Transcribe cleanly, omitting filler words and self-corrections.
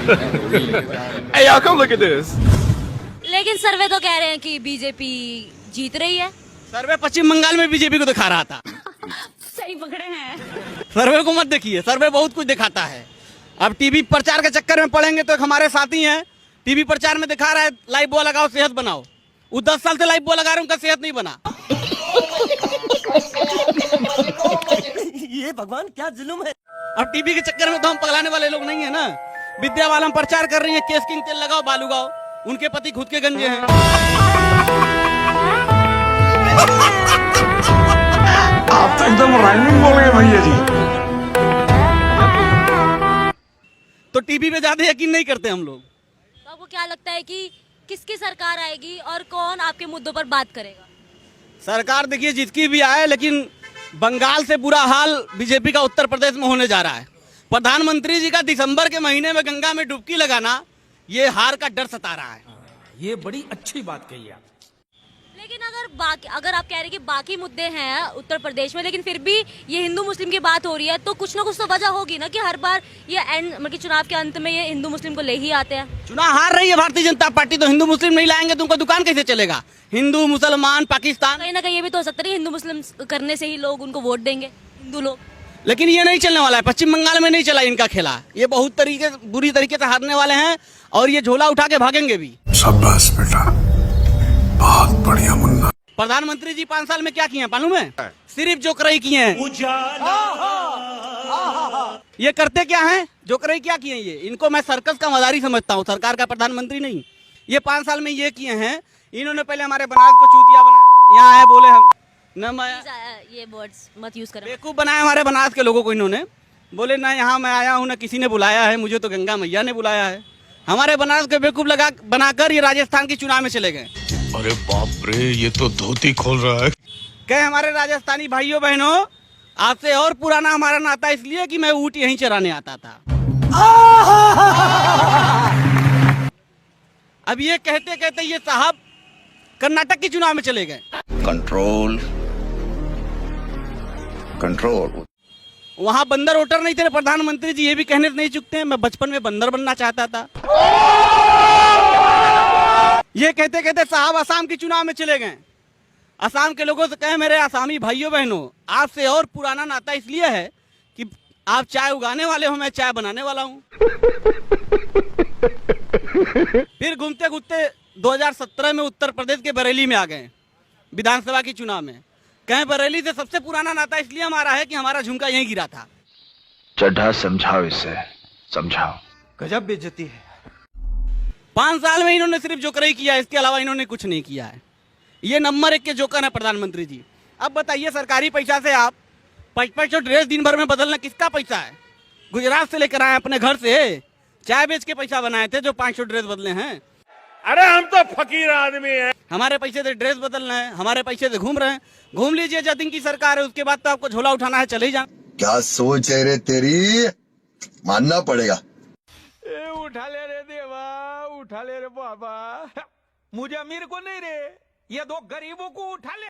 Hey, y'all, come look at this. लेकिन सर्वे तो कह रहे हैं कि बीजेपी जीत रही है। सर्वे पश्चिम बंगाल में बीजेपी को दिखा रहा था। सही पकड़े हैं। सर्वे को मत देखिए, सर्वे बहुत कुछ दिखाता है। अब टीवी प्रचार के चक्कर में पड़ेंगे तो एक हमारे साथी हैं, टीवी प्रचार में दिखा रहा है लाइफ बॉय लगाओ सेहत बनाओ। वो 10 साल से लाइफ बॉय लगा रहे हैं, उनका सेहत नहीं बना। ये भगवान क्या जुल्म है। अब टीवी के चक्कर में तो हम पगलाने वाले लोग नहीं है ना। विद्या बालन प्रचार कर रही है केस किंग तेल लगाओ बालू गाओ, उनके पति खुद के गंजे हैं। आप तो एकदम राइमिंग बोल गए भैया जी। तो टीवी पे ज्यादा यकीन नहीं करते हम लोग। तो आपको क्या लगता है कि किसकी सरकार आएगी और कौन आपके मुद्दों पर बात करेगा? सरकार देखिए जिसकी भी आए, लेकिन बंगाल से बुरा हाल बीजेपी का उत्तर प्रदेश में होने जा रहा है। प्रधानमंत्री जी का दिसंबर के महीने में गंगा में डुबकी लगाना, ये हार का डर सता रहा है। ये बड़ी अच्छी बात कही आप। लेकिन अगर आप कह रहे हैं कि बाकी मुद्दे हैं उत्तर प्रदेश में, लेकिन फिर भी ये हिंदू मुस्लिम की बात हो रही है, तो कुछ ना कुछ तो वजह होगी ना कि हर बार ये मतलब चुनाव के अंत में ये हिंदू मुस्लिम को ले ही आते हैं। चुनाव हार रही है भारतीय जनता पार्टी, तो हिंदू मुस्लिम नहीं लाएंगे तो उनका दुकान कैसे चलेगा? हिंदू मुसलमान पाकिस्तान, कहीं ना कहीं ये भी तो हो सकता है हिंदू मुस्लिम करने से ही लोग उनको वोट देंगे, हिंदू लोग। लेकिन ये नहीं चलने वाला है। पश्चिम बंगाल में नहीं चला इनका खेला, ये बहुत बुरी तरीके से हारने वाले हैं और ये झोला उठा के भागेंगे भी। शाबाश बेटा, बहुत बढ़िया मुन्ना। प्रधानमंत्री जी 5 साल में क्या किए हैं मालूम है? सिर्फ जोकराई किए हैं। ये करते क्या हैं? जोकराई क्या किए हैं ये? इनको मैं सर्कस का मदारी समझता हूँ, सरकार का प्रधानमंत्री नहीं। ये 5 साल में ये किए हैं, इन्होंने पहले हमारे बनारस को चूतिया बनाया, यहाँ आए बोले हम ये वर्ड्स मत यूज करें। बेवकूफ बनाया हमारे बनारस के लोगों को। इन्होंने बोले ना यहाँ मैं आया हूँ ना किसी ने बुलाया है, मुझे तो गंगा मैया ने बुलाया है। हमारे बनारस के बेवकूफ बनाकर ये राजस्थान के चुनाव में चले गए। अरे बाप रे, ये तो धोती खोल रहा है। कहे हमारे राजस्थानी भाइयों बहनों, आपसे और पुराना हमारा नाता इसलिए कि मैं ऊँट यहीं चराने आता था। अब ये कहते कहते ये साहब कर्नाटक के चुनाव में चले गए। Control control. वहां बंदर वोटर नहीं थे प्रधानमंत्री जी, ये भी कहने से नहीं चुकते हैं, मैं बचपन में बंदर बनना चाहता था। ये कहते कहते साहब असम के चुनाव में चले गए। असम के लोगों से कहे मेरे आसामी भाइयों बहनों, आपसे और पुराना नाता इसलिए है कि आप चाय उगाने वाले हो, मैं चाय बनाने वाला हूँ। फिर घूमते घूमते 2017 में उत्तर प्रदेश के बरेली में आ गए विधानसभा के चुनाव में। कहें बरेली से सबसे पुराना नाता इसलिए हमारा है कि हमारा झुमका यहीं गिरा था। चड्ढा समझाओ, इसे समझाओ। गजब बेइज्जती है। 5 साल में इन्होंने सिर्फ जोकराई किया, इसके अलावा इन्होंने कुछ नहीं किया है। ये नंबर 1 के जोकर है प्रधानमंत्री जी। अब बताइए सरकारी पैसा से आप 5-5 ड्रेस दिन भर में बदलना किसका पैसा है? गुजरात से लेकर आए अपने घर से, चाय बेच के पैसा बनाए थे जो 500 ड्रेस बदले हैं। अरे हम तो फकीर आदमी हैं। हमारे पैसे से ड्रेस बदलना है, हमारे पैसे से घूम रहे हैं। घूम लीजिए जब दिन की सरकार है, उसके बाद तो आपको झोला उठाना है, चले ही जाए। क्या सोच है रे तेरी, मानना पड़ेगा। उठा ले रे देवा, उठा ले रे बाबा। मुझे अमीर को नहीं रे, ये 2 गरीबों को उठा ले।